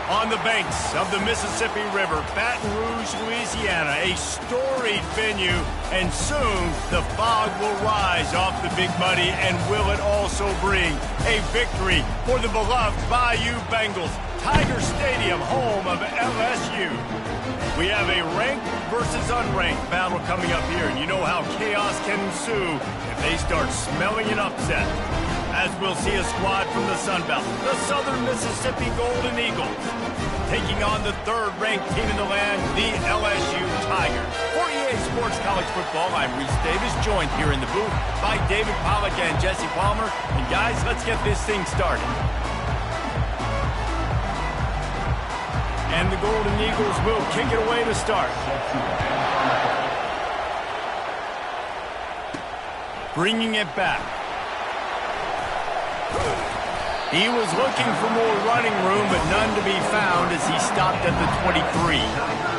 On the banks of the Mississippi River, Baton Rouge, Louisiana, a storied venue, and soon the fog will rise off the Big Muddy, and will it also bring a victory for the beloved Bayou Bengals. Tiger Stadium, home of LSU. We have a ranked versus unranked battle coming up here, and you know how chaos can ensue if they start smelling an upset. As we'll see a squad from the Sun Belt, the Southern Mississippi Golden Eagles, taking on the third-ranked team in the land, the LSU Tigers. For EA Sports College Football, I'm Reese Davis, joined here in the booth by David Pollack and Jesse Palmer. And guys, let's get this thing started. And the Golden Eagles will kick it away to start. Bringing it back. He was looking for more running room, but none to be found as he stopped at the 23.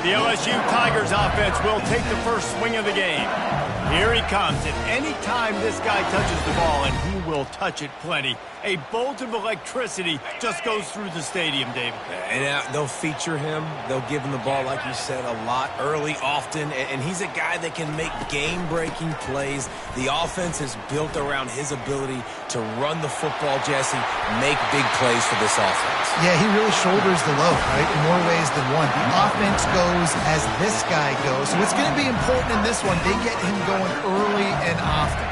The LSU Tigers offense will take the first swing of the game. Here he comes, and any time this guy touches the ball, and he will touch it plenty, a bolt of electricity just goes through the stadium, David. And they'll feature him. They'll give him the ball, like you said, a lot, early, often. And he's a guy that can make game-breaking plays. The offense is built around his ability to run the football, Jesse, make big plays for this offense. Yeah, he really shoulders the load, right, in more ways than one. The offense goes as this guy goes. So it's going to be important in this one. They get him going early and often.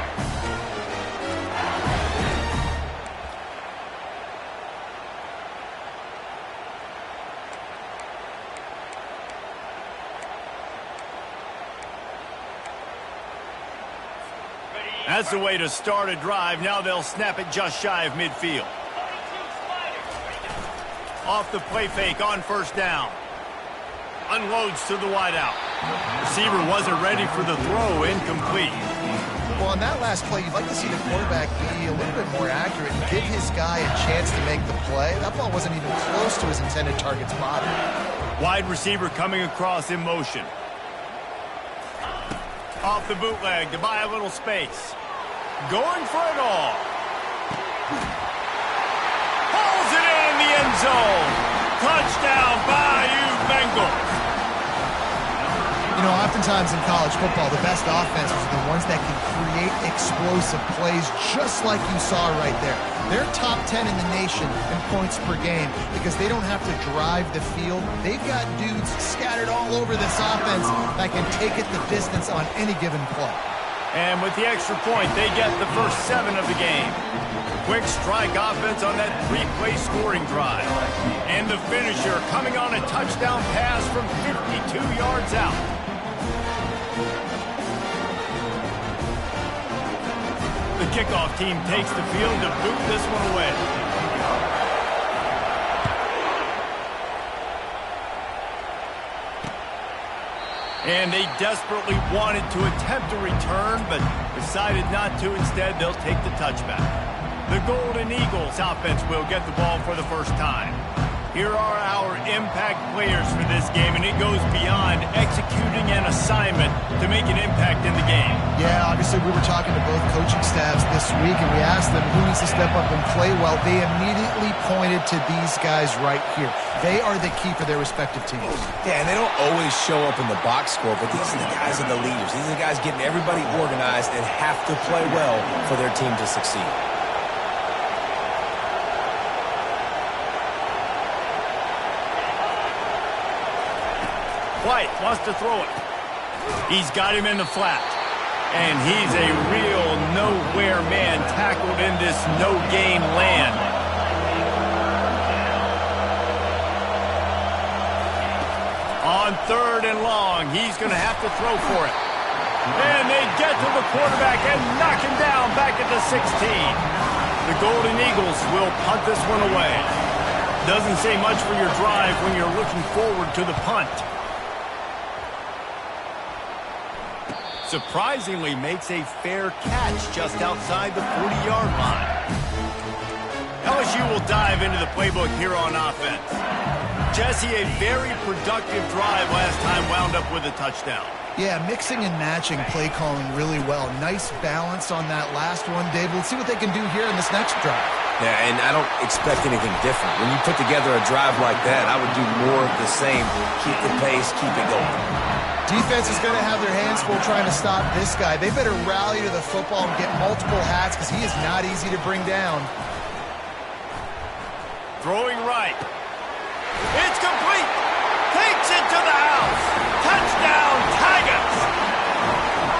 That's the way to start a drive. Now they'll snap it just shy of midfield. Off the play fake on first down. Unloads to the wideout. Receiver wasn't ready for the throw, incomplete. Well, on that last play, you'd like to see the quarterback be a little bit more accurate and give his guy a chance to make the play. That ball wasn't even close to his intended target's body. Wide receiver coming across in motion. Off the bootleg to buy a little space. Going for it all. Pulls it in the end zone. Touchdown, Bayou Bengals. You know, oftentimes in college football, the best offenses are the ones that can create explosive plays just like you saw right there. They're top 10 in the nation in points per game because they don't have to drive the field. They've got dudes scattered all over this offense that can take it the distance on any given play. And with the extra point, they get the first 7 of the game. Quick strike offense on that 3-play scoring drive. And the finisher coming on a touchdown pass from 52 yards out. The kickoff team takes the field to boot this one away. And they desperately wanted to attempt a return, but decided not to. Instead, they'll take the touchback. The Golden Eagles offense will get the ball for the first time. Here are our impact players for this game, and it goes beyond executing an assignment to make an impact in the game. Yeah, obviously we were talking to both coaching staffs this week, and we asked them who needs to step up and play well. They immediately pointed to these guys right here. They are the key for their respective teams. Yeah, and they don't always show up in the box score, but these are the guys that are the leaders. These are the guys getting everybody organized and have to play well for their team to succeed. White wants to throw it. He's got him in the flat. And he's a real nowhere man tackled in this no-gain land. On 3rd and long, he's going to have to throw for it. And they get to the quarterback and knock him down back at the 16. The Golden Eagles will punt this one away. Doesn't say much for your drive when you're looking forward to the punt. Surprisingly makes a fair catch just outside the 40-yard line. LSU will dive into the playbook here on offense. Jesse, a very productive drive last time wound up with a touchdown. Yeah, mixing and matching play calling really well. Nice balance on that last one, Dave. Let's see what they can do here in this next drive. Yeah, and I don't expect anything different. When you put together a drive like that, I would do more of the same. Keep the pace, keep it going. Defense is going to have their hands full trying to stop this guy. They better rally to the football and get multiple hats because he is not easy to bring down. Throwing right. It's complete. Takes it to the house. Touchdown, Tigers.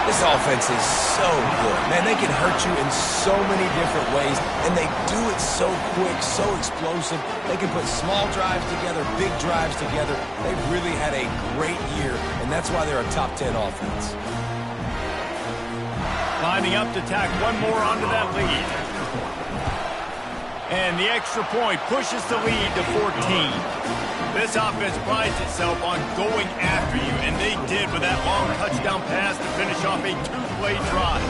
This offense is so good. Man, they can hurt you in so many different ways, and they do it so quick, so explosive. They can put small drives together, big drives together. They've really had a great year, and that's why they're a top 10 offense. Lining up to tack one more onto that lead. And the extra point pushes the lead to 14. This offense prides itself on going after you, and they did with that long touchdown pass to finish off a two-play drive.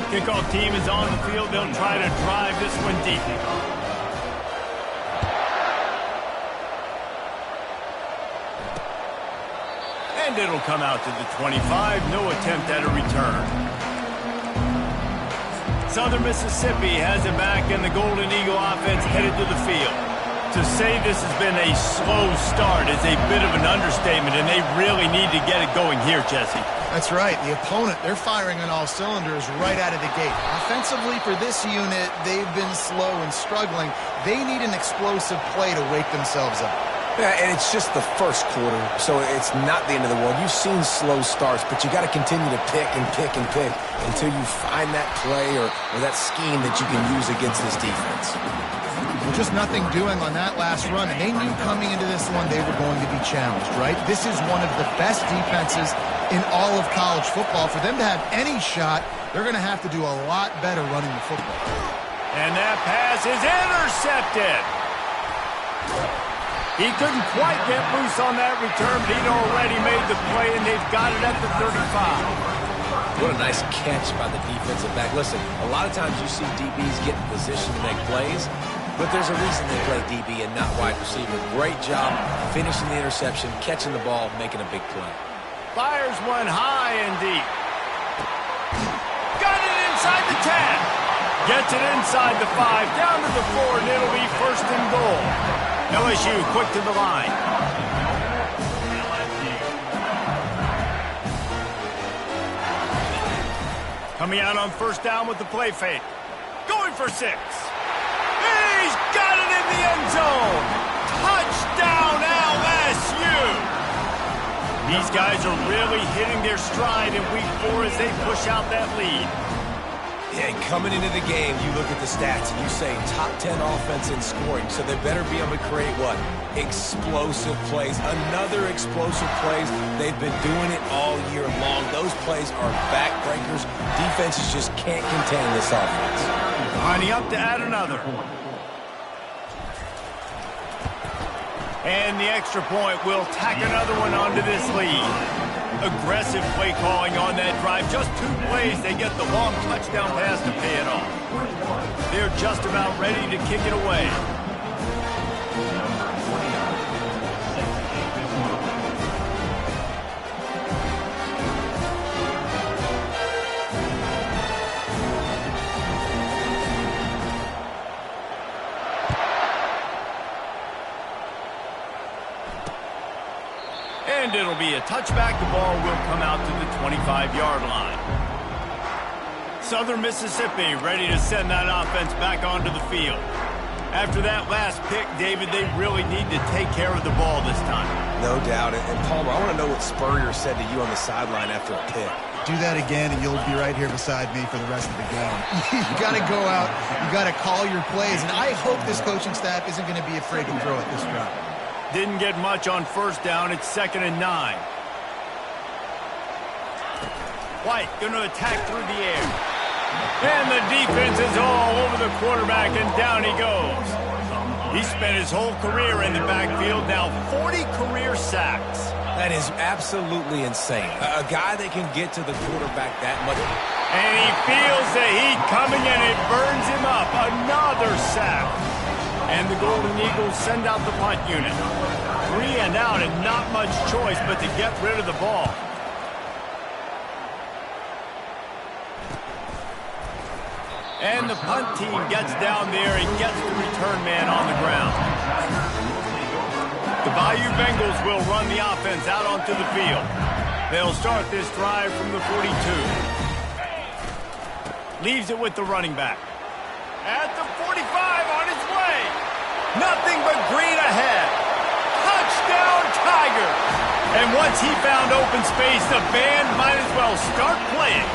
Kickoff team is on the field. They'll try to drive this one deep. And it'll come out to the 25. No attempt at a return. Southern Mississippi has it back, and the Golden Eagle offense headed to the field. To say this has been a slow start is a bit of an understatement, and they really need to get it going here, Jesse. That's right. The opponent, they're firing on all cylinders right out of the gate. Offensively for this unit, they've been slow and struggling. They need an explosive play to wake themselves up. Yeah, and it's just the first quarter, so it's not the end of the world. You've seen slow starts, but you got to continue to pick and pick and pick until you find that play or that scheme that you can use against this defense. Well, just nothing doing on that last run, and they knew coming into this one they were going to be challenged, right? This is one of the best defenses in all of college football. For them to have any shot, they're going to have to do a lot better running the football. And that pass is intercepted. He couldn't quite get loose on that return, but he'd already made the play, and they've got it at the 35. What a nice catch by the defensive back. Listen, a lot of times you see DBs get in position to make plays, but there's a reason they play DB and not wide receiver. Great job finishing the interception, catching the ball, making a big play. Fires one high and deep. Got it inside the 10. Gets it inside the 5, down to the 4, and it'll be 1st and goal. LSU quick to the line. Coming out on 1st down with the play fake. Going for 6. He's got it in the end zone. Touchdown LSU. These guys are really hitting their stride in week 4 as they push out that lead. Yeah, coming into the game, you look at the stats and you say top 10 offense in scoring, so they better be able to create what? Explosive plays. Another explosive plays. They've been doing it all year long. Those plays are backbreakers. Defenses just can't contain this offense. Lining up to add another. And the extra point will tack another one onto this lead. Aggressive play calling on that drive. Just 2 plays, they get the long touchdown pass to pay it off. They're just about ready to kick it away. And it'll be a touchback. The ball will come out to the 25-yard line. Southern Mississippi ready to send that offense back onto the field. After that last pick, David, they really need to take care of the ball this time. No doubt. And Palmer, I want to know what Spurrier said to you on the sideline after a pick. Do that again, and you'll be right here beside me for the rest of the game. You got to go out. You got to call your plays. And I hope this coaching staff isn't going to be afraid to throw it this drive. Didn't get much on first down. It's 2nd and 9. White going to attack through the air. And the defense is all over the quarterback, and down he goes. He spent his whole career in the backfield, now 40 career sacks. That is absolutely insane. A guy that can get to the quarterback that much. And he feels the heat coming, and it burns him up. Another sack. And the Golden Eagles send out the punt unit. 3 and out, and not much choice but to get rid of the ball. And the punt team gets down there and gets the return man on the ground. The Bayou Bengals will run the offense out onto the field. They'll start this drive from the 42. Leaves it with the running back. At the 45, on its way. Nothing but green ahead. Touchdown, Tigers. And once he found open space, the band might as well start playing.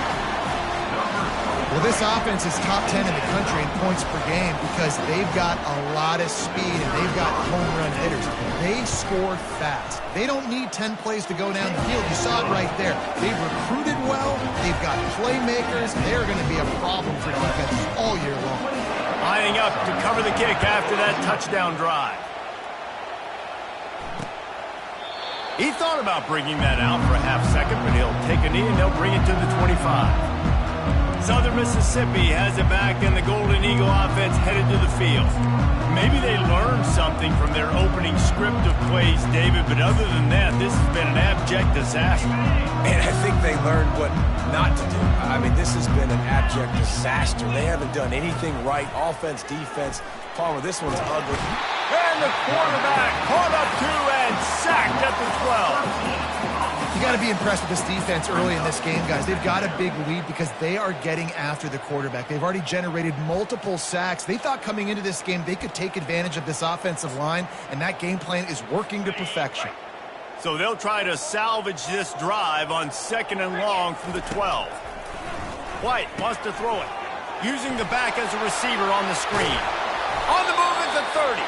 Well, this offense is top 10 in the country in points per game because they've got a lot of speed and they've got home run hitters. They score fast. They don't need 10 plays to go down the field. You saw it right there. They've recruited well. They've got playmakers. They're going to be a problem for defenses all year long. Lining up to cover the kick after that touchdown drive. He thought about bringing that out for a half second, but he'll take a knee and they'll bring it to the 25. Southern Mississippi has it back, and the Golden Eagle offense headed to the field. Maybe they learned something from their opening script of plays, David, but other than that, this has been an abject disaster. And I think they learned what not to do. I mean, this has been an abject disaster. They haven't done anything right, offense, defense. Palmer, this one's ugly. And the quarterback caught up to and sacked at the 12. You got to be impressed with this defense early in this game, guys. They've got a big lead because they are getting after the quarterback. They've already generated multiple sacks. They thought coming into this game they could take advantage of this offensive line, and that game plan is working to perfection. So they'll try to salvage this drive on 2nd and long from the 12. White wants to throw it, using the back as a receiver on the screen. On the move at the 30.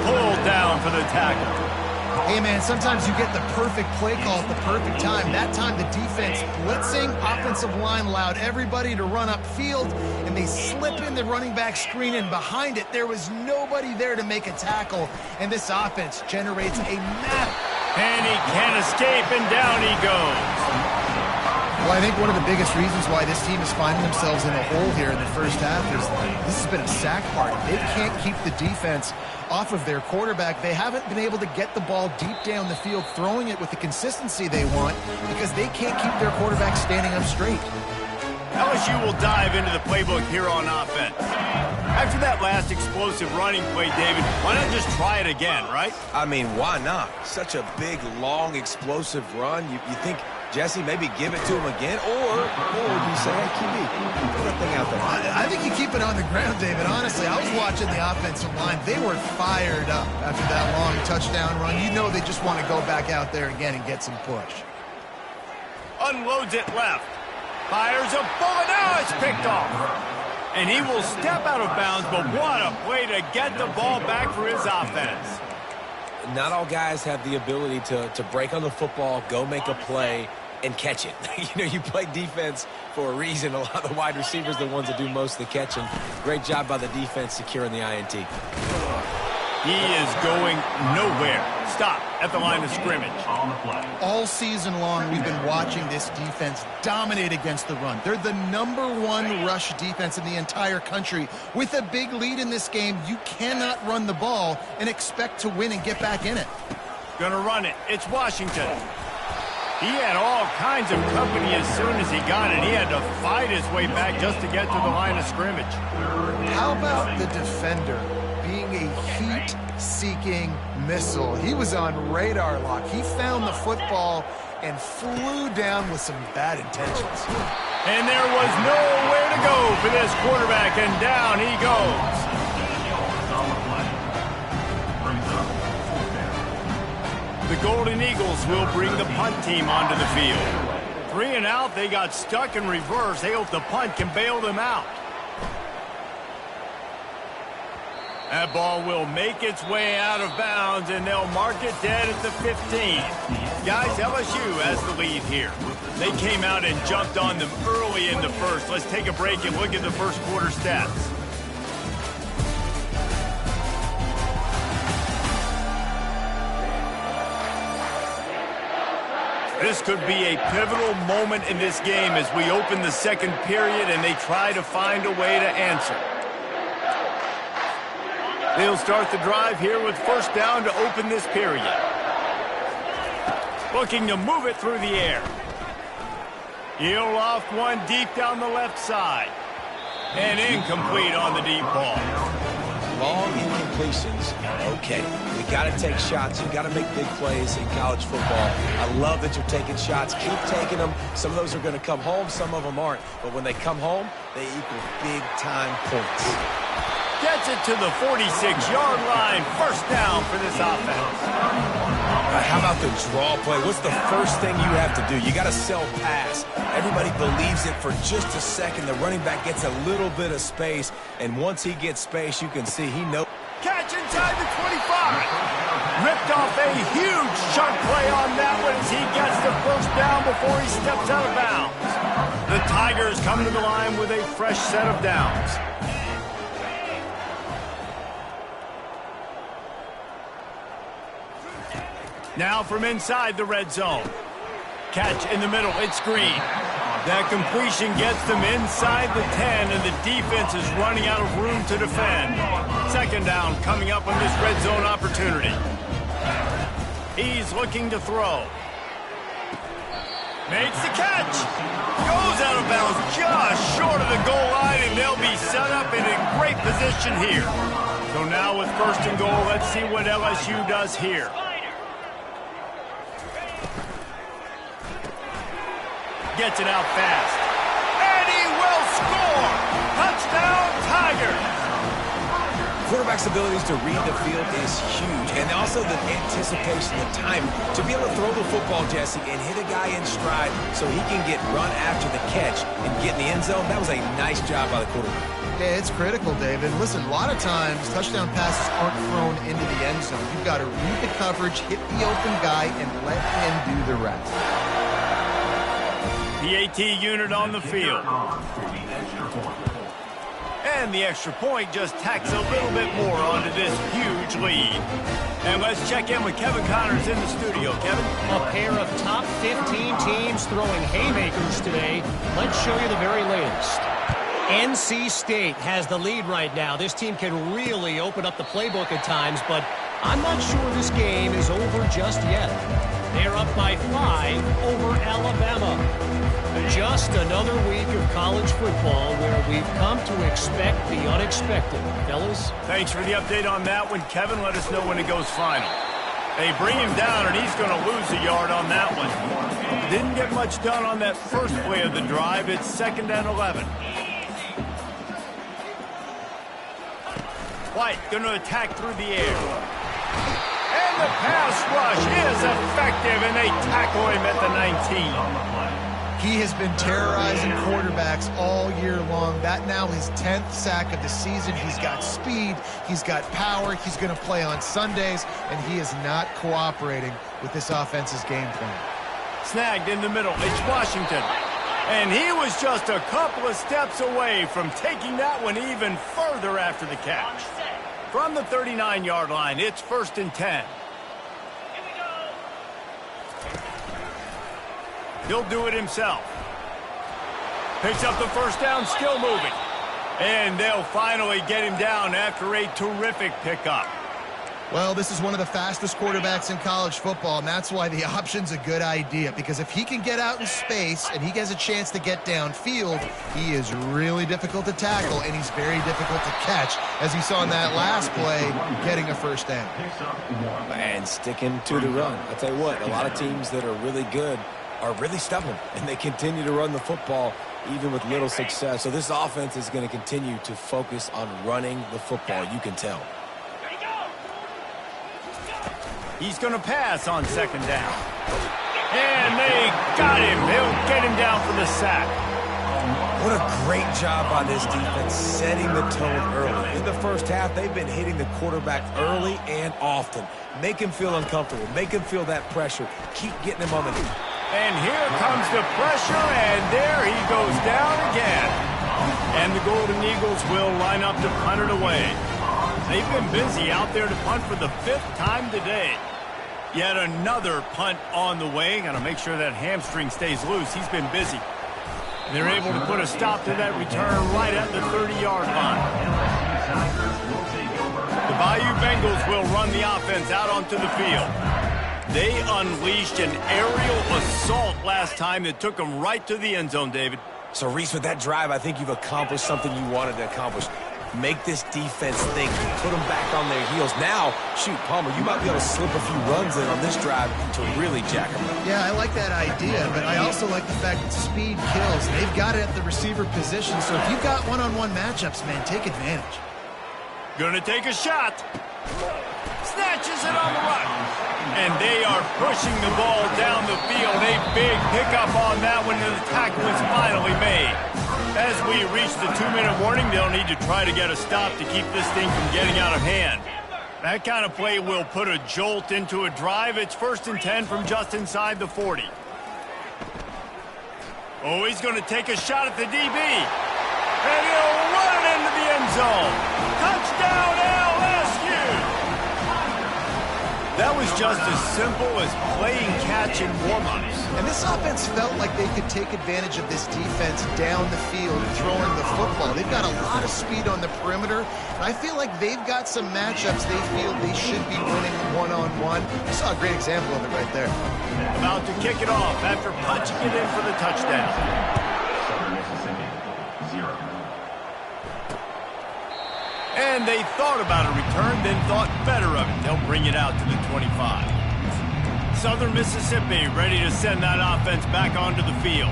Pulled down for the tackle. Hey, man, sometimes you get the perfect play call at the perfect time. That time, the defense blitzing, offensive line allowed everybody to run upfield, and they slip in the running back screen, and behind it, there was nobody there to make a tackle, and this offense generates a massive... And he can't escape, and down he goes. Well, I think one of the biggest reasons why this team is finding themselves in a hole here in the first half is this has been a sack party. They can't keep the defense off of their quarterback. They haven't been able to get the ball deep down the field, throwing it with the consistency they want because they can't keep their quarterback standing up straight. LSU will dive into the playbook here on offense. After that last explosive running play, David, why not just try it again, right? I mean, why not? Such a big, long, explosive run. You think, Jesse, maybe give it to him again? Or you say, hey, QB, put that thing out there. I think you keep it on the ground, David. Honestly, I was watching the offensive line. They were fired up after that long touchdown run. You know they just want to go back out there again and get some push. Unloads it left. Fires a bullet. Now it's picked off. And he will step out of bounds, but what a play to get the ball back for his offense. Not all guys have the ability to break on the football, go make a play, and catch it. You play defense for a reason. A lot of the wide receivers are the ones that do most of the catching. Great job by the defense securing the INT. He is going nowhere. Stop. at the line of scrimmage. All season long, we've been watching this defense dominate against the run. They're the #1 rush defense in the entire country. With a big lead in this game, you cannot run the ball and expect to win and get back in it. Gonna run it. It's Washington. He had all kinds of company as soon as he got it. He had to fight his way back just to get to the line of scrimmage. How about the defender being a heat-seeking missile? He was on radar lock. He found the football and flew down with some bad intentions. And there was nowhere to go for this quarterback, and down he goes. The Golden Eagles will bring the punt team onto the field. 3 and out, they got stuck in reverse. They hope the punt can bail them out. That ball will make its way out of bounds, and they'll mark it dead at the 15. Guys, LSU has the lead here. They came out and jumped on them early in the first. Let's take a break and look at the first quarter stats. This could be a pivotal moment in this game as we open the second period and they try to find a way to answer. They'll start the drive here with first down to open this period. Looking to move it through the air. He'll loft one deep down the left side. And incomplete on the deep ball. Long incompletions. Okay, we got to take shots. You got to make big plays in college football. I love that you're taking shots. Keep taking them. Some of those are going to come home. Some of them aren't. But when they come home, they equal big-time points. Gets it to the 46-yard line. First down for this offense. How about the draw play? What's the first thing you have to do? You got to sell pass. Everybody believes it for just a second. The running back gets a little bit of space, and once he gets space, you can see he knows. Catch inside the 25. Ripped off a huge chunk play on that one as he gets the first down before he steps out of bounds. The Tigers come to the line with a fresh set of downs. Now from inside the red zone. Catch in the middle. It's Green. That completion gets them inside the 10, and the defense is running out of room to defend. Second down coming up on this red zone opportunity. He's looking to throw. Makes the catch. Goes out of bounds just short of the goal line, and they'll be set up in a great position here. So now with first and goal, let's see what LSU does here. Gets it out fast. And he will score! Touchdown, Tigers! Quarterback's abilities to read the field is huge, and also the anticipation, the time to be able to throw the football, Jesse, and hit a guy in stride so he can get run after the catch and get in the end zone. That was a nice job by the quarterback. Yeah, it's critical, David. Listen, a lot of times touchdown passes aren't thrown into the end zone. You've got to read the coverage, hit the open guy, and let him do the rest. The AT unit on the field. And the extra point just tacks a little bit more onto this huge lead. And let's check in with Kevin Connors in the studio. Kevin? A pair of top 15 teams throwing haymakers today. Let's show you the very latest. NC State has the lead right now. This team can really open up the playbook at times, but I'm not sure this game is over just yet. They're up by 5 over Alabama. Just another week of college football where we've come to expect the unexpected. Fellas? Thanks for the update on that one, Kevin. Let us know when it goes final. They bring him down, and he's going to lose a yard on that one. Didn't get much done on that first play of the drive. It's 2nd and 11. White going to attack through the air. And the pass rush is effective, and they tackle him at the 19. He has been terrorizing quarterbacks all year long. That now his 10th sack of the season. He's got speed. He's got power. He's going to play on Sundays, and he is not cooperating with this offense's game plan. Snagged in the middle. It's Washington. And he was just a couple of steps away from taking that one even further after the catch. From the 39-yard line, it's 1st and 10. He'll do it himself. Picks up the first down, still moving. And they'll finally get him down after a terrific pickup. Well, this is one of the fastest quarterbacks in college football, and that's why the option's a good idea. Because if he can get out in space and he has a chance to get downfield, he is really difficult to tackle, and he's very difficult to catch, as he saw in that last play, getting a first down. And sticking to the run. I'll tell you what, a lot of teams that are really good are really stubborn, and they continue to run the football even with little success. So this offense is going to continue to focus on running the football. You can tell. He's going to pass on second down. And they got him. They'll get him down for the sack. What a great job by this defense setting the tone early. In the first half, they've been hitting the quarterback early and often. Make him feel uncomfortable. Make him feel that pressure. Keep getting him on the feet. And here comes the pressure, and there he goes down again. And the Golden Eagles will line up to punt it away. They've been busy out there to punt for the 5th time today. Yet another punt on the way. Got to make sure that hamstring stays loose. He's been busy. And they're able to put a stop to that return right at the 30-yard line. The Bayou Bengals will run the offense out onto the field. They unleashed an aerial assault last time that took them right to the end zone, David. So, Reese, with that drive, I think you've accomplished something you wanted to accomplish. Make this defense think. Put them back on their heels. Now, shoot, Palmer, you might be able to slip a few runs in on this drive to really jack them up. Yeah, I like that idea, but I also like the fact that speed kills. They've got it at the receiver position, so if you've got one-on-one matchups, man, take advantage. Gonna take a shot. Snatches it on the run. And they are pushing the ball down the field. A big pickup on that one, and the tackle is finally made. As we reach the 2-minute warning, they'll need to try to get a stop to keep this thing from getting out of hand. That kind of play will put a jolt into a drive. It's 1st and 10 from just inside the 40. Oh, he's going to take a shot at the DB. And he'll run it into the end zone. Touchdown, LSU! That was just as simple as playing catch in warm-ups. And this offense felt like they could take advantage of this defense down the field and throwing the football. They've got a lot of speed on the perimeter, and I feel like they've got some matchups they feel they should be winning one-on-one. You saw a great example of it right there. About to kick it off after punching it in for the touchdown. And they thought about a return, then thought better of it. They'll bring it out to the 25. Southern Mississippi ready to send that offense back onto the field.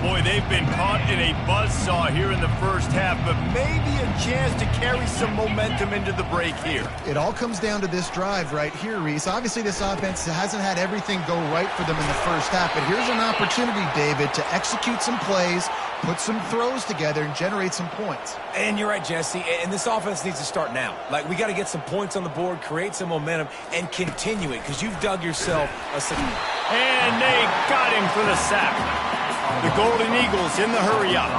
Boy, they've been caught in a buzzsaw here in the first half, but maybe a chance to carry some momentum into the break here. It all comes down to this drive right here, Reese. Obviously, this offense hasn't had everything go right for them in the first half, but here's an opportunity, David, to execute some plays, put some throws together, and generate some points. And you're right, Jesse, and this offense needs to start now. Like, we got to get some points on the board, create some momentum, and continue it, because you've dug yourself a... And they got him for the sack. The Golden Eagles in the hurry-up.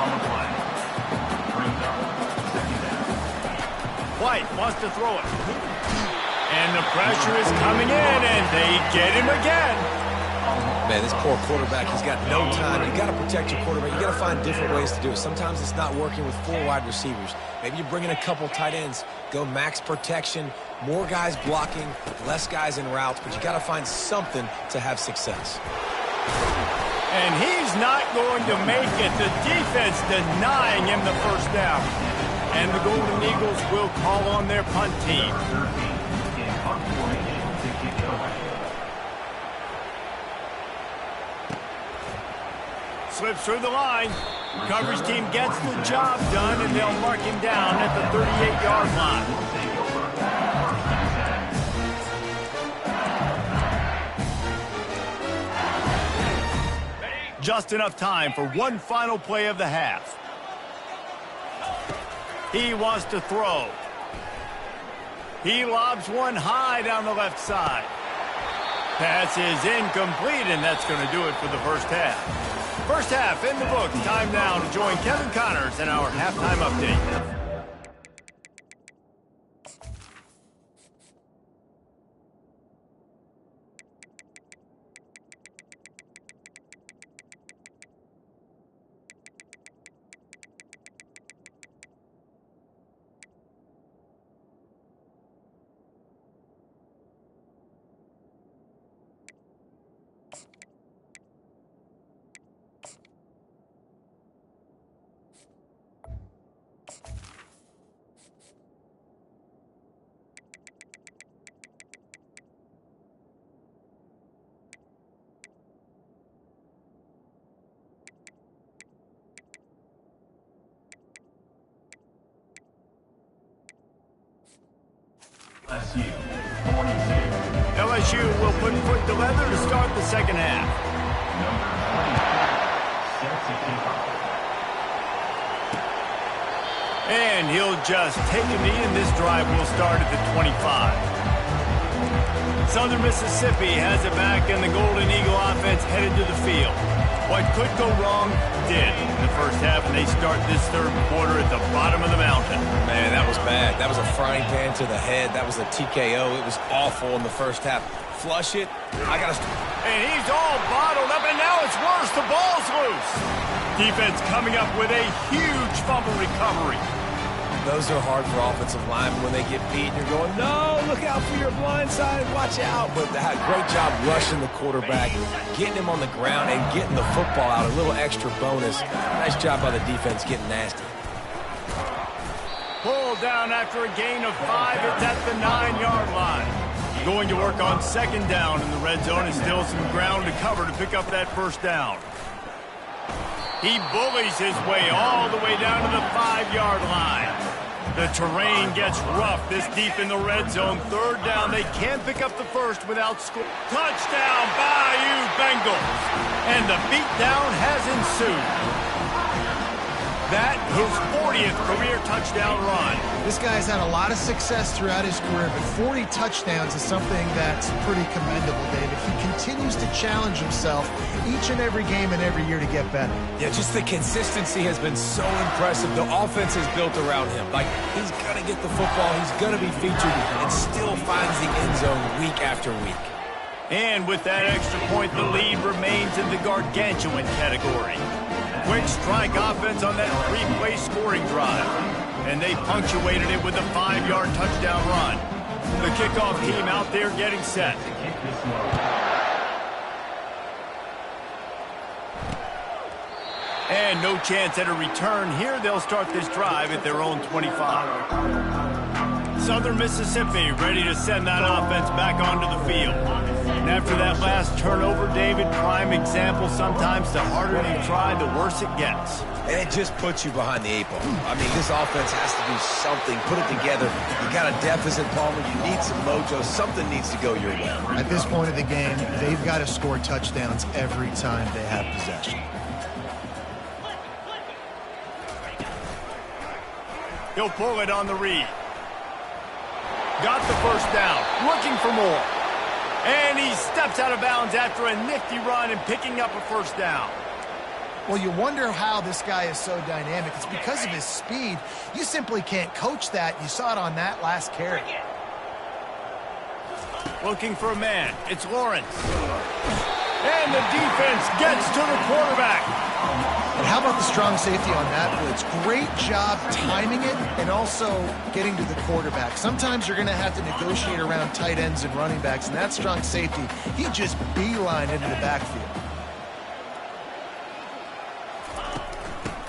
White wants to throw it. And the pressure is coming in, and they get him again. Man, this poor quarterback, he's got no time. You got to protect your quarterback. You got to find different ways to do it. Sometimes it's not working with 4 wide receivers. Maybe you bring in a couple tight ends, go max protection, more guys blocking, less guys in routes, but you got to find something to have success. And he's not going to make it. The defense denying him the first down. And the Golden Eagles will call on their punt team. Slips through the line. Coverage team gets the job done, and they'll mark him down at the 38-yard line. Just enough time for one final play of the half. He wants to throw. He lobs one high down the left side. Pass is incomplete, and that's going to do it for the first half. First half in the books. Time now to join Kevin Connors in our halftime update. LSU will put foot to leather to start the second half. And he'll just take a knee, and this drive will start at the 25. Southern Mississippi has it back, and the Golden Eagle offense headed to the field. What could go wrong did in the first half, and they start this third quarter at the bottom of the mountain. Man, that was bad. That was a frying pan to the head. That was a TKO. It was awful in the first half. Flush it. And he's all bottled up, and now it's worse. The ball's loose. Defense coming up with a huge fumble recovery. Those are hard for offensive linemen when they get beat. You're going, no, look out for your blind side. Watch out. But they had a great job rushing the quarterback, getting him on the ground, and getting the football out. A little extra bonus. Nice job by the defense getting nasty. Pulled down after a gain of 5. It's at the 9-yard line. Going to work on second down in the red zone, and still some ground to cover to pick up that first down. He bullies his way all the way down to the 5-yard line. The terrain gets rough this deep in the red zone. Third down, they can't pick up the first without score. Touchdown, Bayou Bengals. And the beatdown has ensued. That his 40th career touchdown run. This guy's had a lot of success throughout his career, but 40 touchdowns is something that's pretty commendable, David. He continues to challenge himself each and every game and every year to get better. Yeah, just the consistency has been so impressive. The offense is built around him. Like, he's going to get the football, he's going to be featured, and still finds the end zone week after week. And with that extra point, the lead remains in the gargantuan category. Quick strike offense on that 3-play scoring drive. And they punctuated it with a 5-yard touchdown run. The kickoff team out there getting set. And no chance at a return here. They'll start this drive at their own 25. Southern Mississippi ready to send that offense back onto the field. And after that last turnover, David, prime example, sometimes the harder you try, the worse it gets. And it just puts you behind the 8 ball. I mean, this offense has to do something, put it together. You got a deficit, Palmer. You need some mojo. Something needs to go your way. At this point of the game, they've got to score touchdowns every time they have possession. He'll pull it on the read. Got the first down, looking for more. And he steps out of bounds after a nifty run and picking up a first down. Well, you wonder how this guy is so dynamic. It's because of his speed. You simply can't coach that. You saw it on that last carry. Looking for a man. It's Lawrence. And the defense gets to the quarterback. And how about the strong safety on that blitz? Great job timing it and also getting to the quarterback. Sometimes you're going to have to negotiate around tight ends and running backs, and that strong safety, he just beelined into the backfield.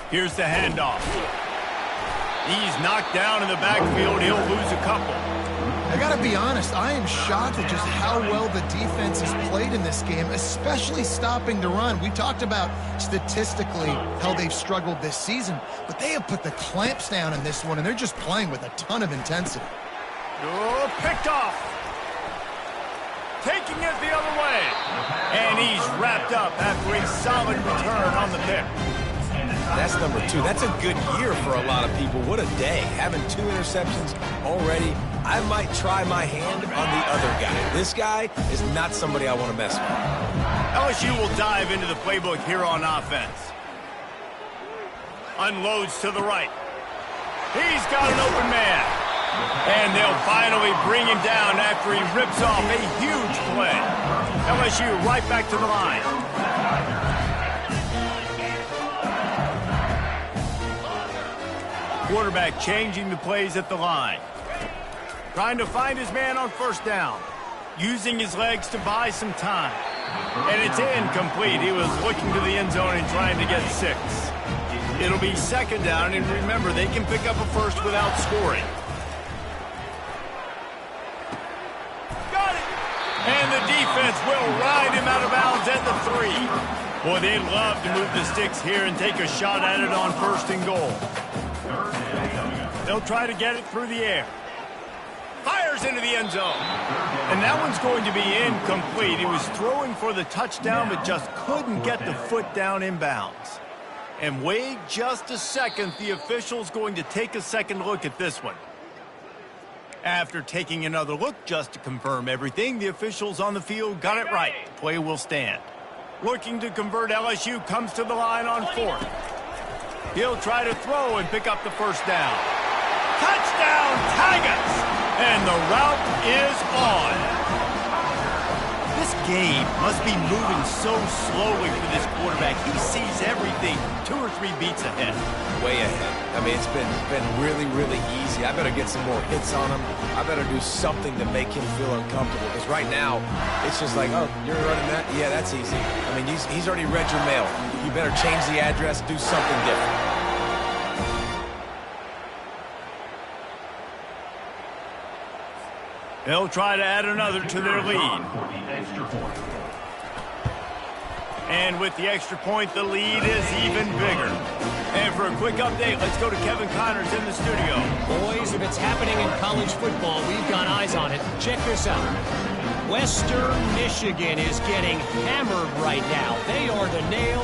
Here's the handoff. He's knocked down in the backfield. He'll lose a couple. I got to be honest, I am shocked at just how well the defense has played in this game, especially stopping the run. We talked about statistically how they've struggled this season, but they have put the clamps down in this one, and they're just playing with a ton of intensity. Oh, picked off. Taking it the other way. And he's wrapped up after a solid return on the pick. That's number 2. That's a good year for a lot of people. What a day. Having 2 interceptions already. I might try my hand on the other guy. This guy is not somebody I want to mess with. LSU will dive into the playbook here on offense. Unloads to the right. He's got an open man. And they'll finally bring him down after he rips off a huge play. LSU right back to the line. Quarterback changing the plays at the line. Trying to find his man on first down. Using his legs to buy some time. And it's incomplete. He was looking to the end zone and trying to get 6. It'll be second down, and remember, they can pick up a first without scoring. Got it! And the defense will ride him out of bounds at the 3. Boy, they'd love to move the sticks here and take a shot at it on first and goal. They'll try to get it through the air. Fires fires into the end zone. And that one's going to be incomplete. He was throwing for the touchdown, but just couldn't get the foot down inbounds. And wait just a second. The official's going to take a second look at this one. After taking another look just to confirm everything, the officials on the field got it right. Play will stand. Looking to convert, LSU comes to the line on 4th. He'll try to throw and pick up the first down. Touchdown, Tigers! And the route is on. This game must be moving so slowly for this quarterback. He sees everything 2 or 3 beats ahead. Way ahead. I mean, it's been really, really easy. I better get some more hits on him. I better do something to make him feel uncomfortable. Because right now, it's just like, oh, you're running that? Yeah, that's easy. I mean, he's already read your mail. You better change the address, do something different. They'll try to add another to their lead. And with the extra point, the lead is even bigger. And for a quick update, let's go to Kevin Connors in the studio. Boys, if it's happening in college football, we've got eyes on it. Check this out. Western Michigan is getting hammered right now. They are the nail,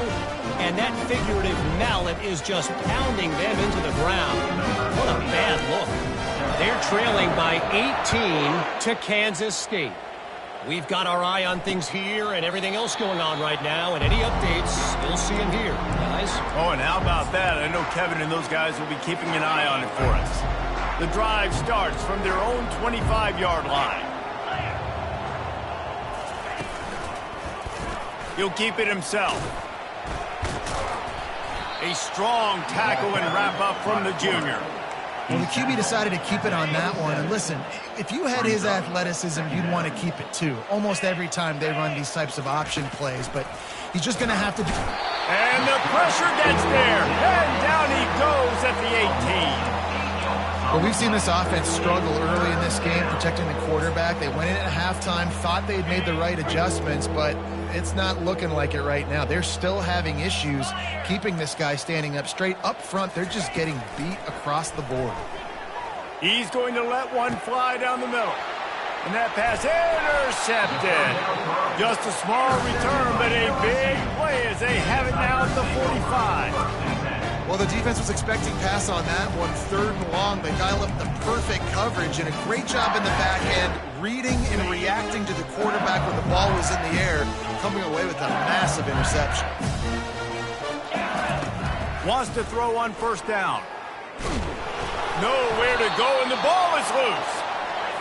and that figurative mallet is just pounding them into the ground. What a bad look. They're trailing by 18 to Kansas State. We've got our eye on things here and everything else going on right now, and any updates, you'll see them here, guys. Oh, and how about that? I know Kevin and those guys will be keeping an eye on it for us. The drive starts from their own 25-yard line. He'll keep it himself. A strong tackle and wrap up from the junior. Well, the QB decided to keep it on that one. And listen, if you had his athleticism, you'd want to keep it too. Almost every time they run these types of option plays, but he's just going to have to do... And the pressure gets there. And down he goes at the 18. Well, we've seen this offense struggle early in this game, protecting the quarterback. They went in at halftime, thought they'd made the right adjustments, but it's not looking like it right now. They're still having issues keeping this guy standing up straight. Up front, they're just getting beat across the board. He's going to let one fly down the middle. And that pass intercepted. Just a small return, but a big play as they have it now at the 45. Well, the defense was expecting pass on that one. 3rd and long. They dial up the perfect coverage and a great job in the back end, reading and reacting to the quarterback when the ball was in the air, coming away with a massive interception. Wants to throw on 1st down. Nowhere to go, and the ball is loose.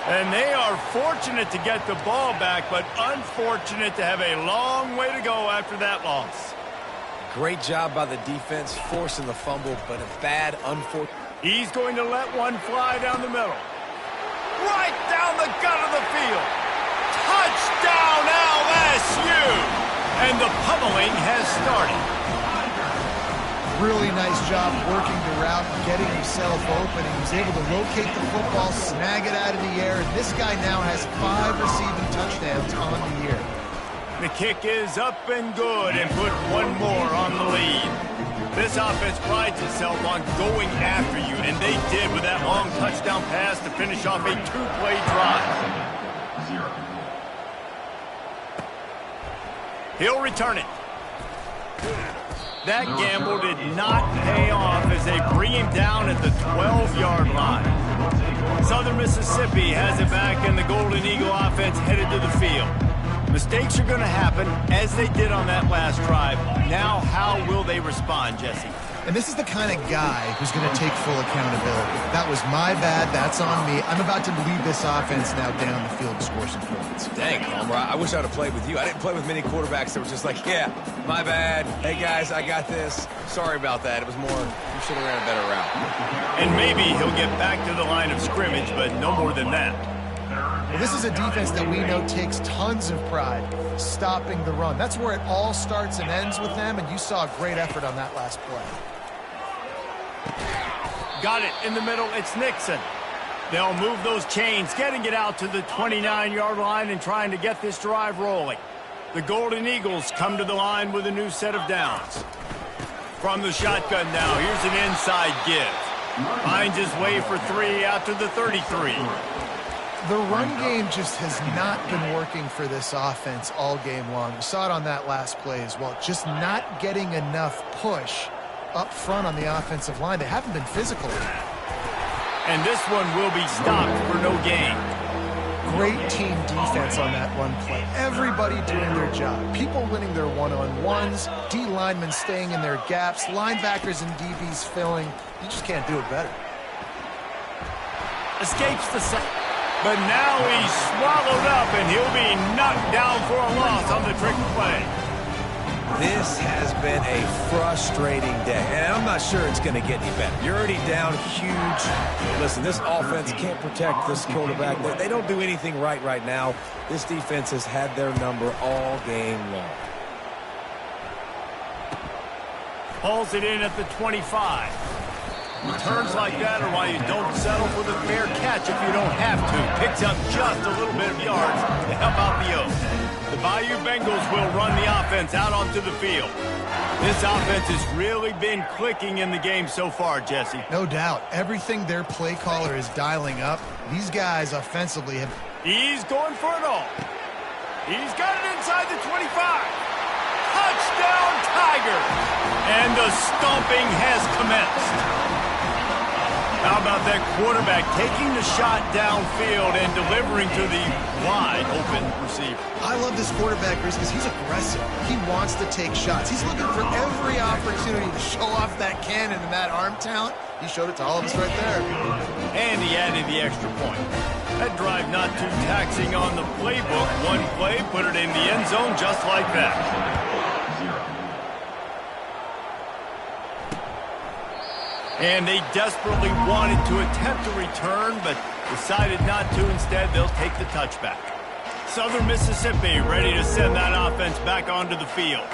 And they are fortunate to get the ball back, but unfortunate to have a long way to go after that loss. Great job by the defense, forcing the fumble, but a bad, unfortunate... He's going to let one fly down the middle. Right down the gut of the field. Touchdown, LSU! And the pummeling has started. Really nice job working the route and getting himself open. He was able to locate the football, snag it out of the air, and this guy now has 5 receiving touchdowns on the year. The kick is up and good and put one more on the lead. This offense prides itself on going after you, and they did with that long touchdown pass to finish off a 2-play drive. He'll return it. That gamble did not pay off as they bring him down at the 12-yard line. Southern Mississippi has it back, and the Golden Eagle offense headed to the field. Mistakes are going to happen, as they did on that last drive. Now, how will they respond, Jesse? And this is the kind of guy who's going to take full accountability. That was my bad. That's on me. I'm about to lead this offense now down the field to score some points. Dang, Palmer, I wish I would have played with you. I didn't play with many quarterbacks that were just like, yeah, my bad. Hey, guys, I got this. Sorry about that. It was more, you should have ran a better route. And maybe he'll get back to the line of scrimmage, but no more than that. Well, this is a defense that we know takes tons of pride stopping the run. That's where it all starts and ends with them, and you saw a great effort on that last play. Got it in the middle. It's Nixon. They'll move those chains, getting it out to the 29-yard line and trying to get this drive rolling. The Golden Eagles come to the line with a new set of downs. From the shotgun now, here's an inside give. Finds his way for 3 out to the 33. The run game just has not been working for this offense all game long. We saw it on that last play as well. Just not getting enough push up front on the offensive line. They haven't been physical. And this one will be stopped for no gain. Great team defense on that run play. Everybody doing their job. People winning their one-on-ones, D linemen staying in their gaps, linebackers and DBs filling. You just can't do it better. Escapes the sack. But now he's swallowed up, and he'll be knocked down for a loss on the trick play. This has been a frustrating day, and I'm not sure it's going to get any better. You're already down huge. Listen, this offense can't protect this quarterback. They don't do anything right now. This defense has had their number all game long. Hauls it in at the 25. Returns like that are why you don't settle for the fair catch if you don't have to. Picks up just a little bit of yards to help out the Oaks. The Bayou Bengals will run the offense out onto the field. This offense has really been clicking in the game so far, Jesse. No doubt. Everything their play caller is dialing up, these guys offensively have... He's going for it all. He's got it inside the 25. Touchdown, Tigers! And the stomping has commenced. How about that quarterback taking the shot downfield and delivering to the wide-open receiver? I love this quarterback, Reese, because he's aggressive. He wants to take shots. He's looking for every opportunity to show off that cannon and that arm talent. He showed it to all of us right there. And he added the extra point. That drive not too taxing on the playbook. One play, put it in the end zone just like that. And they desperately wanted to attempt a return, but decided not to. Instead, they'll take the touchback. Southern Mississippi ready to send that offense back onto the field.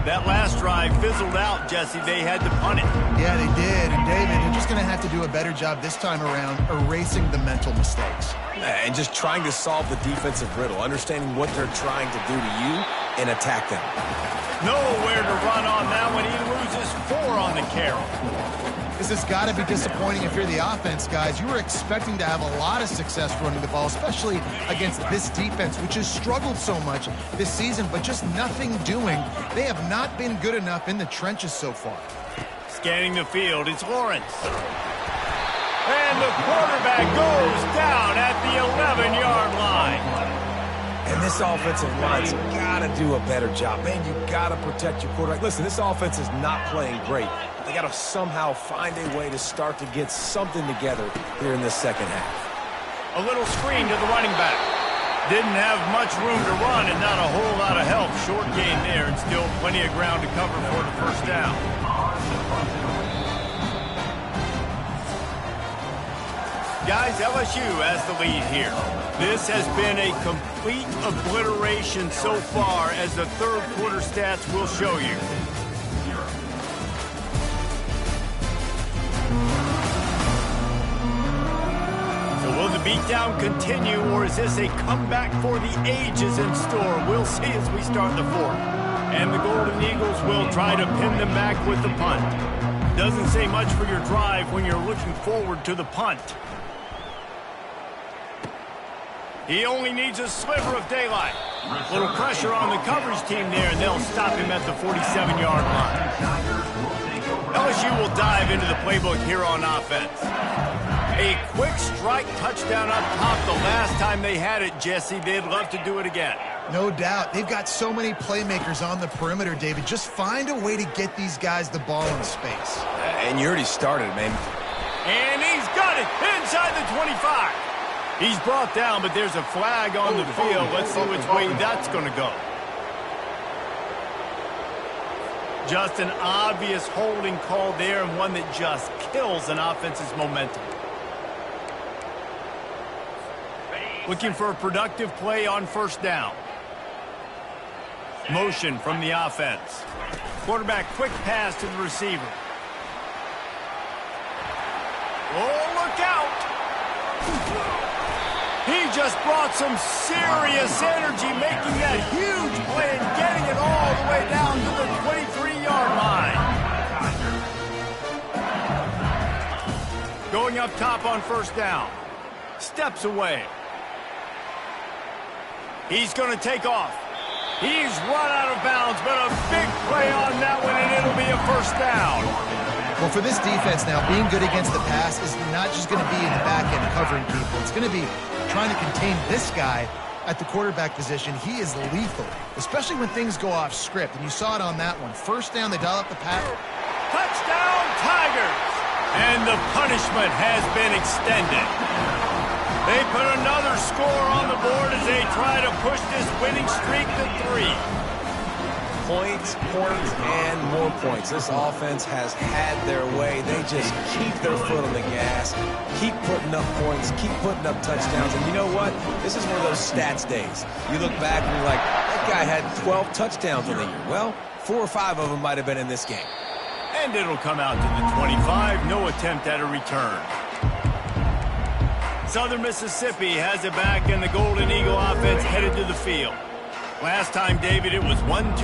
That last drive fizzled out, Jesse. They had to punt it. Yeah, they did. And, David, they're just going to have to do a better job this time around erasing the mental mistakes. And just trying to solve the defensive riddle, understanding what they're trying to do to you and attack them. Nowhere to run on that one. He loses 4 on the carry. This has got to be disappointing if you're the offense, guys. You were expecting to have a lot of success running the ball, especially against this defense, which has struggled so much this season, but just nothing doing. They have not been good enough in the trenches so far. Scanning the field, it's Lawrence. And the quarterback goes down at the 11-yard line. And this offensive line's got to do a better job. Man, you got to protect your quarterback. Listen, this offense is not playing great. They got to somehow find a way to start to get something together here in the second half. A little screen to the running back. Didn't have much room to run and not a whole lot of help. Short gain there and still plenty of ground to cover for the first down. Guys, LSU has the lead here. This has been a complete obliteration so far, as the third quarter stats will show you. So will the beatdown continue, or is this a comeback for the ages in store? We'll see as we start the fourth. And the Golden Eagles will try to pin them back with the punt. Doesn't say much for your drive when you're looking forward to the punt. He only needs a sliver of daylight. A little pressure on the coverage team there, and they'll stop him at the 47-yard line. LSU will dive into the playbook here on offense. A quick strike touchdown up top the last time they had it, Jesse. They'd love to do it again. No doubt. They've got so many playmakers on the perimeter, David. Just find a way to get these guys the ball in space. And you already started, man. And he's got it inside the 25. He's brought down, but there's a flag on the field. Let's see which way that's going to go. Just an obvious holding call there, and one that just kills an offense's momentum. Looking for a productive play on first down. Motion from the offense. Quarterback quick pass to the receiver. Oh, look out! He just brought some serious energy, making that huge play and getting it all the way down to the 23-yard line. Going up top on first down. Steps away. He's going to take off. He's run out of bounds, but a big play on that one, and it'll be a first down. Well, for this defense now, being good against the pass is not just going to be in the back end covering people. It's going to be trying to contain this guy at the quarterback position. He is lethal, especially when things go off script. And you saw it on that one. First down, they dial up the pass. Touchdown, Tigers! And the punishment has been extended. They put another score on the board as they try to push this winning streak to 3. Points, and more points. This offense has had their way. They just keep their foot on the gas, keep putting up points, keep putting up touchdowns. And you know what? This is one of those stats days. You look back and you're like, that guy had 12 touchdowns in the year. Well, 4 or 5 of them might have been in this game. And it'll come out to the 25. No attempt at a return. Southern Mississippi has it back, and the Golden Eagle offense headed to the field. Last time, David, it was 1-2-3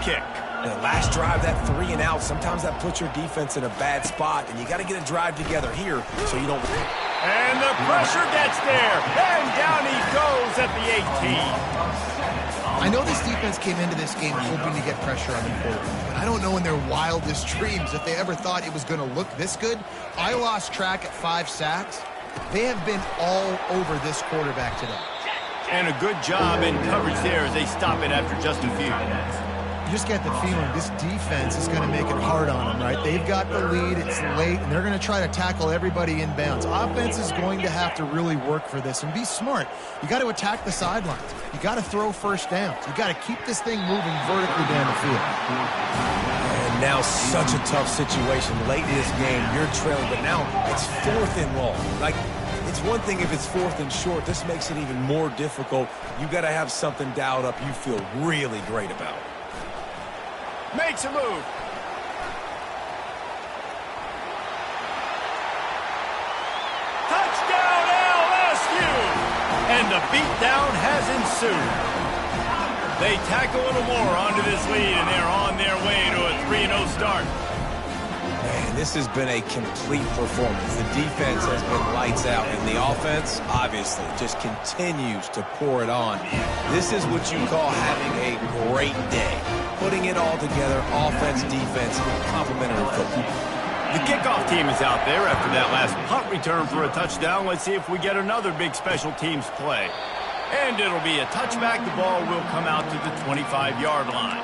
kick. The last drive, that 3 and out, sometimes that puts your defense in a bad spot, and you got to get a drive together here so you don't... And the pressure gets there, and down he goes at the 18. I know this defense came into this game hoping to get pressure on the quarterback, but I don't know in their wildest dreams if they ever thought it was going to look this good. I lost track at 5 sacks. They have been all over this quarterback today. And a good job in coverage there as they stop it after just a few. You just get the feeling this defense is going to make it hard on them, right? They've got the lead, it's late, and they're going to try to tackle everybody in bounds. Offense is going to have to really work for this and be smart. You got to attack the sidelines. You got to throw first downs. You got to keep this thing moving vertically down the field. And now such a tough situation. Late in this game, you're trailing, but now it's 4th and long. Like, it's one thing if it's 4th and short. This makes it even more difficult. You got to have something dialed up you feel really great about. Makes a move. Touchdown, LSU! And the beatdown has ensued. They tack a little more onto this lead, and they're on their way to a 3-0 start. Man, this has been a complete performance. The defense has been lights out, and the offense, obviously, just continues to pour it on. This is what you call having a great day. Putting it all together, offense, defense, complementary football. The kickoff team is out there after that last punt return for a touchdown. Let's see if we get another big special teams play. And it'll be a touchback. The ball will come out to the 25-yard line.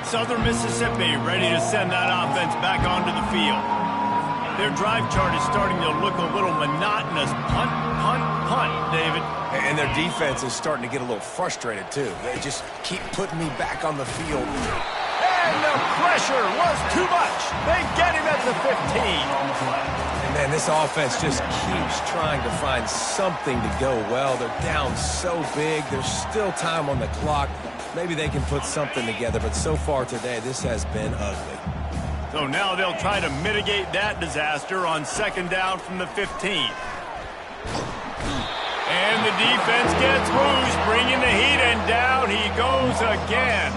Southern Mississippi ready to send that offense back onto the field. Their drive chart is starting to look a little monotonous. Punt, punt, punt, David. And their defense is starting to get a little frustrated, too. They just keep putting me back on the field. And the pressure was too much. They get him at the 15. And man, this offense just keeps trying to find something to go well. They're down so big. There's still time on the clock. Maybe they can put something together, but so far today, this has been ugly. So now they'll try to mitigate that disaster on 2nd down from the 15. And the defense gets loose, bringing the heat, and down he goes again.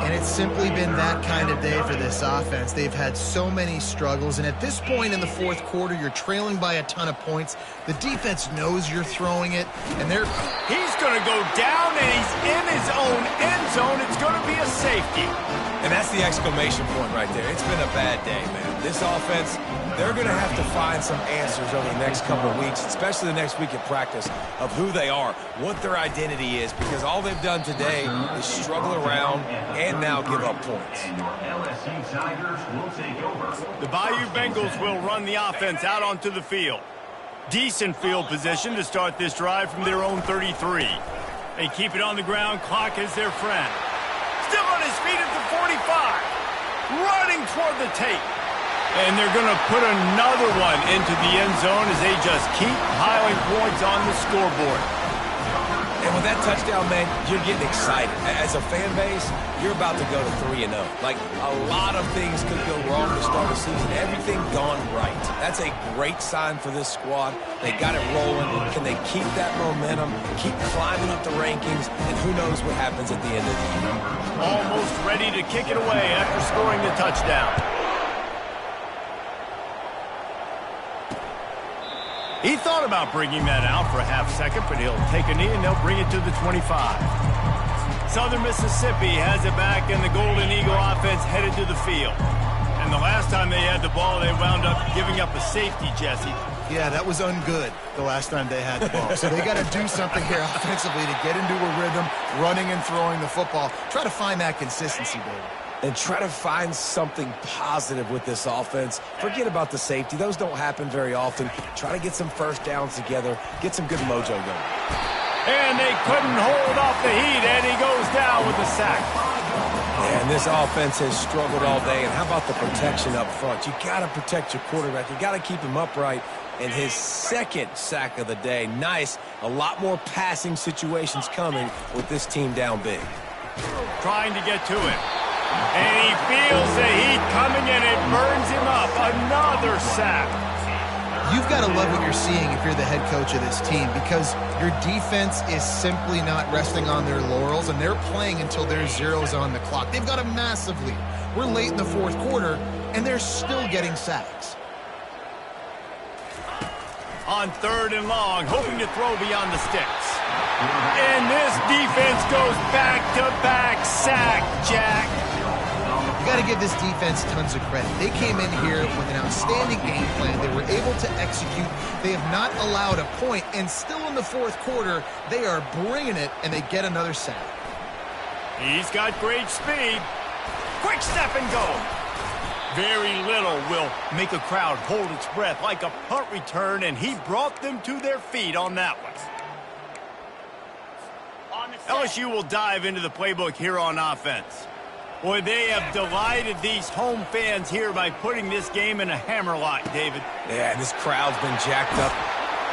And it's simply been that kind of day for this offense. They've had so many struggles, and at this point in the 4th quarter, you're trailing by a ton of points. The defense knows you're throwing it, and he's going to go down, and he's in his own end zone. It's going to be a safety. And that's the exclamation point right there. It's been a bad day, man. This offense, they're going to have to find some answers over the next couple of weeks, especially the next week of practice, of who they are, what their identity is, because all they've done today is struggle around and now give up points. The Bayou Bengals will run the offense out onto the field. Decent field position to start this drive from their own 33. They keep it on the ground. Clock is their friend. Still on his feet at the 45. Running toward the tape. And they're going to put another one into the end zone as they just keep piling points on the scoreboard. And with that touchdown, man, you're getting excited. As a fan base, you're about to go to 3-0. Like, a lot of things could go wrong to start the season. Everything gone right. That's a great sign for this squad. They got it rolling. Can they keep that momentum, keep climbing up the rankings, and who knows what happens at the end of the year. Almost ready to kick it away after scoring the touchdown. He thought about bringing that out for a half second, but he'll take a knee and they'll bring it to the 25. Southern Mississippi has it back, and the Golden Eagle offense headed to the field. And the last time they had the ball, they wound up giving up a safety, Jesse. Yeah, that was ungood the last time they had the ball. So they got to do something here offensively to get into a rhythm, running and throwing the football. Try to find that consistency, David. And try to find something positive with this offense. Forget about the safety. Those don't happen very often. Try to get some first downs together, get some good mojo going. And they couldn't hold off the heat, and he goes down with the sack. And this offense has struggled all day. And how about the protection up front? You got to protect your quarterback. You got to keep him upright. And his second sack of the day. Nice. A lot more passing situations coming with this team down big. Trying to get to him. And he feels the heat coming, and it burns him up. Another sack. You've got to love what you're seeing if you're the head coach of this team, because your defense is simply not resting on their laurels, and they're playing until there's zeros on the clock. They've got a massive lead. We're late in the fourth quarter, and they're still getting sacks. On 3rd and long, hoping to throw beyond the sticks. And this defense goes back-to-back sack, Jack. You got to give this defense tons of credit. They came in here with an outstanding game plan. They were able to execute. They have not allowed a point, and still in the fourth quarter, they are bringing it, and they get another sack. He's got great speed. Quick step and go. Very little will make a crowd hold its breath like a punt return, and he brought them to their feet on that one. LSU will dive into the playbook here on offense. Boy, they have delighted these home fans here by putting this game in a hammerlock, David. Yeah, this crowd's been jacked up.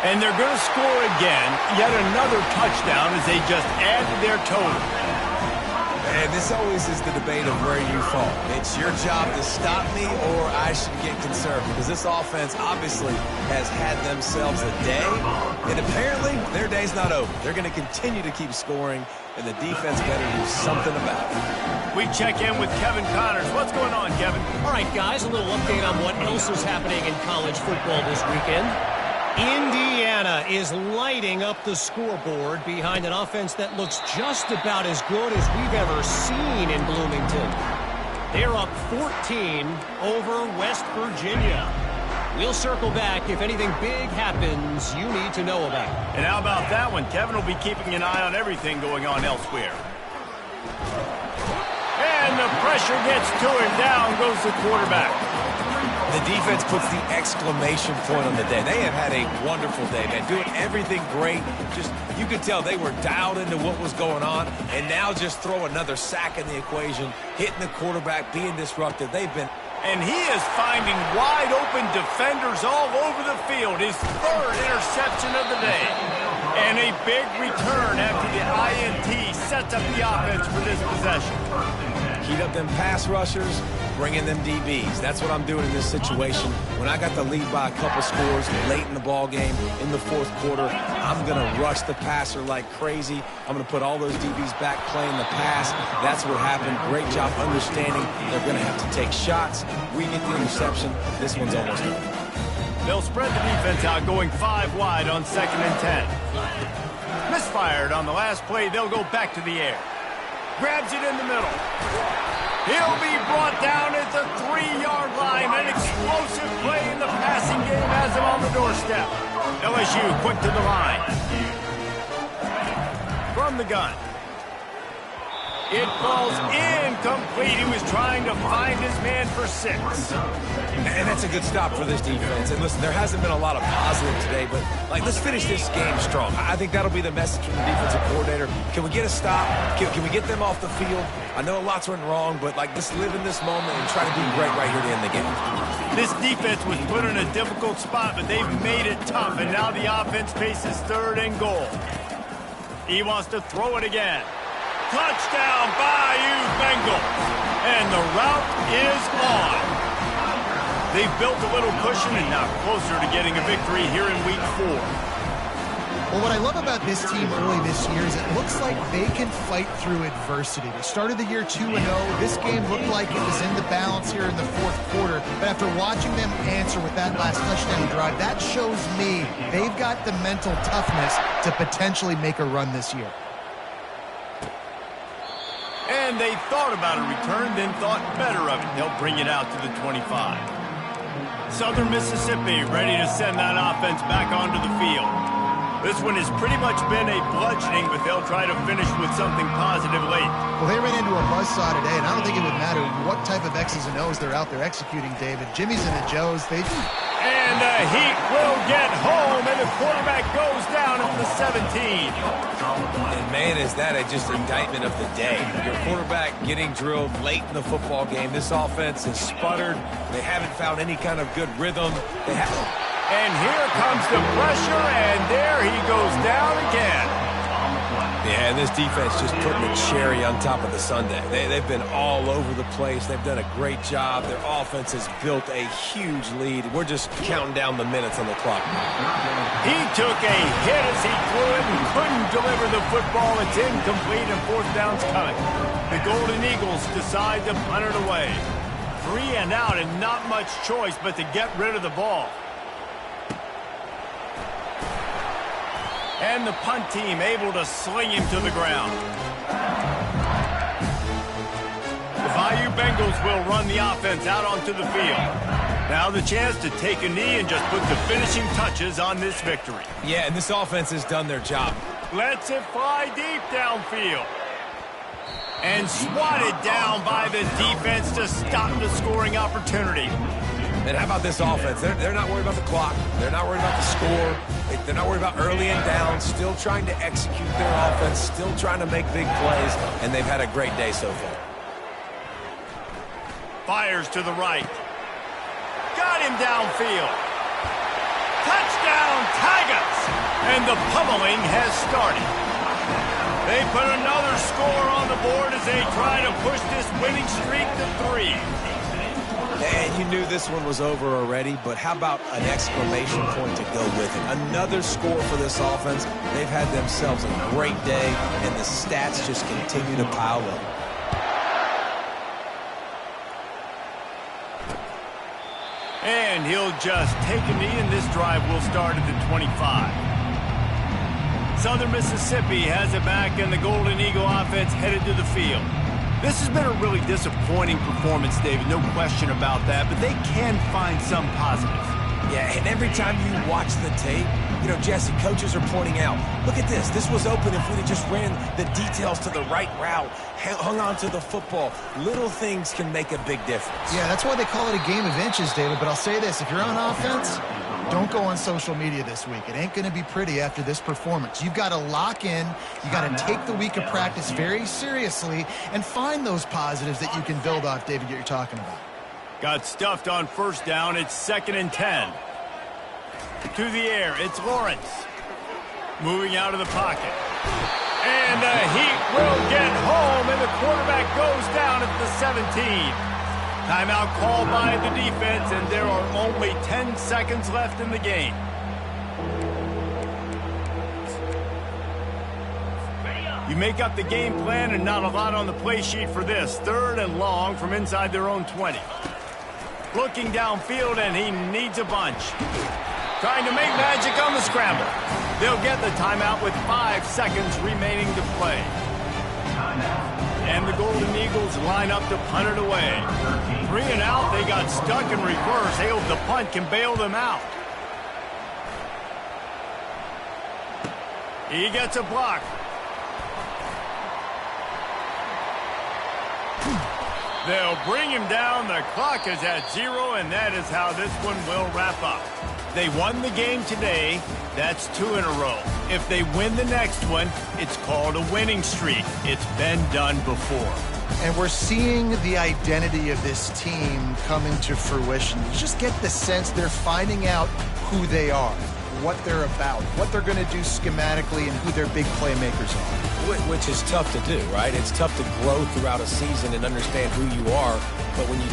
And they're going to score again, yet another touchdown as they just add to their total. And this always is the debate of where you fall. It's your job to stop me, or I should get concerned, because this offense obviously has had themselves a day, and apparently their day's not over. They're going to continue to keep scoring, and the defense better do something about it. We check in with Kevin Connors. What's going on, Kevin? All right, guys, a little update on what else is happening in college football this weekend. Indiana is lighting up the scoreboard behind an offense that looks just about as good as we've ever seen in Bloomington. They're up 14 over West Virginia. We'll circle back if anything big happens you need to know about. And how about that one? Kevin will be keeping an eye on everything going on elsewhere. And the pressure gets to him. Down goes the quarterback. The defense puts the exclamation point on the day. They have had a wonderful day, man. Doing everything great. Just, you could tell they were dialed into what was going on. And now just throw another sack in the equation, hitting the quarterback, being disruptive. They've been... And he is finding wide open defenders all over the field. His 3rd interception of the day. And a big return after the INT sets up the offense for this possession. Heat up them pass rushers, bring in them DBs. That's what I'm doing in this situation. When I got the lead by a couple scores late in the ball game, in the fourth quarter, I'm going to rush the passer like crazy. I'm going to put all those DBs back playing the pass. That's what happened. Great job understanding they're going to have to take shots. We get the interception. This one's almost over. They'll spread the defense out, going 5 wide on 2nd and 10. Misfired on the last play. They'll go back to the air. Grabs it in the middle. He'll be brought down at the 3-yard line. An explosive play in the passing game has him on the doorstep. LSU quick to the line. From the gun. It falls incomplete. He was trying to find his man for 6. And that's a good stop for this defense. And listen, there hasn't been a lot of positive today, but let's finish this game strong. I think that'll be the message from the defensive coordinator. Can we get a stop? Can we get them off the field? I know lots went wrong, but let's live in this moment and try to do great right here to end the game. This defense was put in a difficult spot, but they've made it tough, and now the offense faces 3rd and goal. He wants to throw it again. Touchdown, Bayou Bengals. And the route is on. They've built a little cushion and now closer to getting a victory here in week 4. Well, what I love about this team early this year is it looks like they can fight through adversity. They started the year 2-0. This game looked like it was in the balance here in the fourth quarter. But after watching them answer with that last touchdown drive, that shows me they've got the mental toughness to potentially make a run this year. And they thought about a return, then thought better of it. They'll bring it out to the 25. Southern Mississippi ready to send that offense back onto the field. This one has pretty much been a bludgeoning, but they'll try to finish with something positive late. Well, they ran into a buzzsaw today, and I don't think it would matter what type of X's and O's they're out there executing, David. Jimmy's and the Joes, And the Heat will get home, and the quarterback goes down at the 17. And man, is that just indictment of the day. Your quarterback getting drilled late in the football game. This offense has sputtered. They haven't found any kind of good rhythm. They haven't. And here comes the pressure, and there he goes down again. Yeah, and this defense just putting the cherry on top of the sundae. They've been all over the place. They've done a great job. Their offense has built a huge lead. We're just counting down the minutes on the clock. He took a hit as he threw it and couldn't deliver the football. It's incomplete, and fourth down's coming. The Golden Eagles decide to punt it away. 3 and out, and not much choice but to get rid of the ball. And the punt team able to sling him to the ground. The Bayou Bengals will run the offense out onto the field. Now the chance to take a knee and just put the finishing touches on this victory. Yeah, and this offense has done their job. Lets it fly deep downfield. And swatted down by the defense to stop the scoring opportunity. And how about this offense? They're not worried about the clock. They're not worried about the score. They're not worried about early and down. Still trying to execute their offense. Still trying to make big plays. And they've had a great day so far. Fires to the right. Got him downfield. Touchdown, Tigers! And the pummeling has started. They put another score on the board as they try to push this winning streak to 3. And you knew this one was over already, but how about an exclamation point to go with it? Another score for this offense. They've had themselves a great day, and the stats just continue to pile up. And he'll just take a knee, and this drive will start at the 25. Southern Mississippi has it back, and the Golden Eagle offense headed to the field. This has been a really disappointing performance, David, no question about that, but they can find some positives. Yeah, and every time you watch the tape, you know, Jesse, coaches are pointing out, look at this. This was open if we'd have just ran the details to the right route, hung on to the football. Little things can make a big difference. Yeah, that's why they call it a game of inches, David, but I'll say this. If you're on offense, don't go on social media this week. It ain't going to be pretty after this performance. You've got to lock in. You got to take the week of practice very seriously and find those positives that you can build off, David, that you're talking about. Got stuffed on first down. It's 2nd and 10. To the air, it's Lawrence. Moving out of the pocket. And the Heat will get home, and the quarterback goes down at the 17. Timeout called by the defense, and there are only 10 seconds left in the game. You make up the game plan, and not a lot on the play sheet for this. 3rd and long from inside their own 20. Looking downfield, and he needs a bunch. Trying to make magic on the scramble. They'll get the timeout with 5 seconds remaining to play. And the Golden Eagles line up to punt it away. 3 and out, they got stuck in reverse. They hope the punt can bail them out. He gets a block. They'll bring him down. The clock is at 0, and that is how this one will wrap up. They won the game today. That's 2 in a row. If they win the next one, it's called a winning streak. It's been done before. And we're seeing the identity of this team come into fruition. You just get the sense they're finding out who they are, what they're about, what they're going to do schematically, and who their big playmakers are. Which is tough to do, right? It's tough to grow throughout a season and understand who you are. But when you